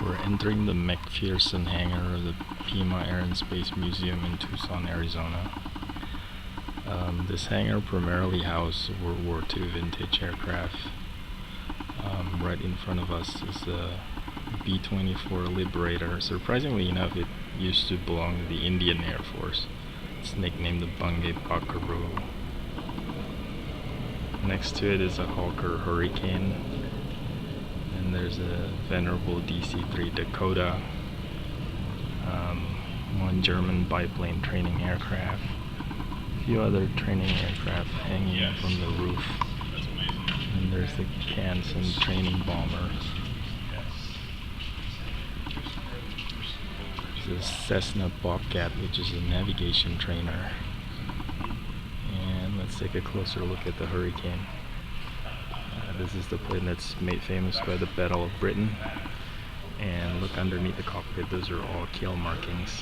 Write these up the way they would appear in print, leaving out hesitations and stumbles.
We're entering the McPherson Hangar of the Pima Air and Space Museum in Tucson, Arizona. This hangar primarily housed World War II vintage aircraft. Right in front of us is the B-24 Liberator. Surprisingly enough, it used to belong to the Indian Air Force. It's nicknamed the Bungay Buckaroo. Next to it is a Hawker Hurricane. And there's a venerable DC-3 Dakota, one German biplane training aircraft, a few other training aircraft hanging from the roof, and there's the Chance-Vought training bomber. There's a Cessna Bobcat, which is a navigation trainer. And let's take a closer look at the Hurricane. This is the plane that's made famous by the Battle of Britain. And look underneath the cockpit, those are all keel markings.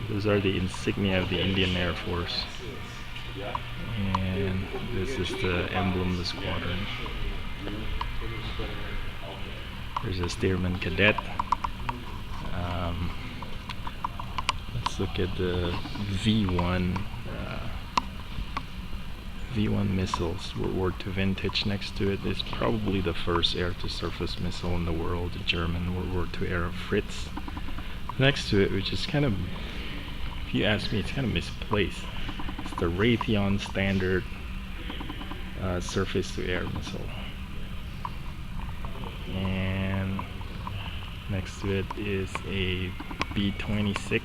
Those are the insignia of the Indian Air Force. And this is the emblem of the squadron. There's a Stearman Cadet. Let's look at the V1 missiles, World War II vintage. Next to it is probably the first air-to-surface missile in the world, the German World War II era Fritz. Next to it, which is kind of, if you ask me, it's kind of misplaced. It's the Raytheon Standard surface-to-air missile. And next to it is a B-26,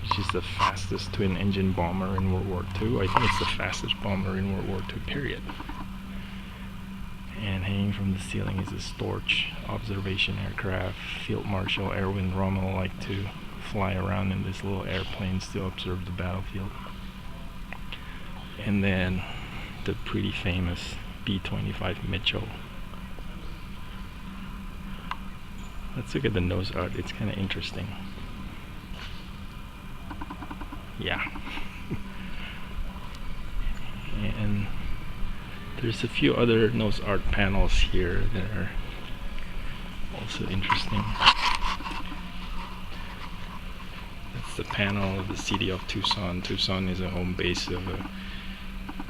which is the fastest twin-engine bomber in World War II. I think it's the fastest bomber in World War II, period. And hanging from the ceiling is a Storch observation aircraft. Field Marshal Erwin Rommel liked to fly around in these little airplanes to observe the battlefield. And then the pretty famous B-25 Mitchell. Let's look at the nose art, it's kind of interesting. Yeah. And there's a few other nose art panels here that are also interesting. That's the panel of the city of Tucson. Tucson is a home base of a,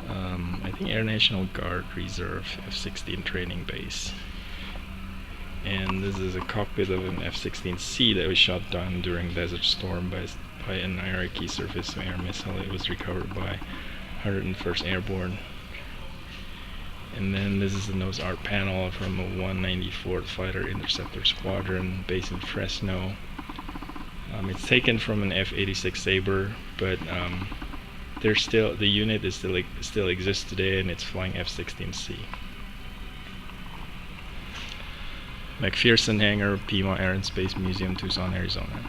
I think, Air National Guard Reserve F-16 training base. And this is a cockpit of an F-16C that was shot down during Desert Storm by an Iraqi surface-to-air missile. It was recovered by 101st Airborne. And then this is the nose art panel from a 194th Fighter Interceptor Squadron based in Fresno. It's taken from an F-86 Sabre, but the unit is still exists today, and it's flying F-16C. McPherson Hangar, Pima Air and Space Museum, Tucson, Arizona.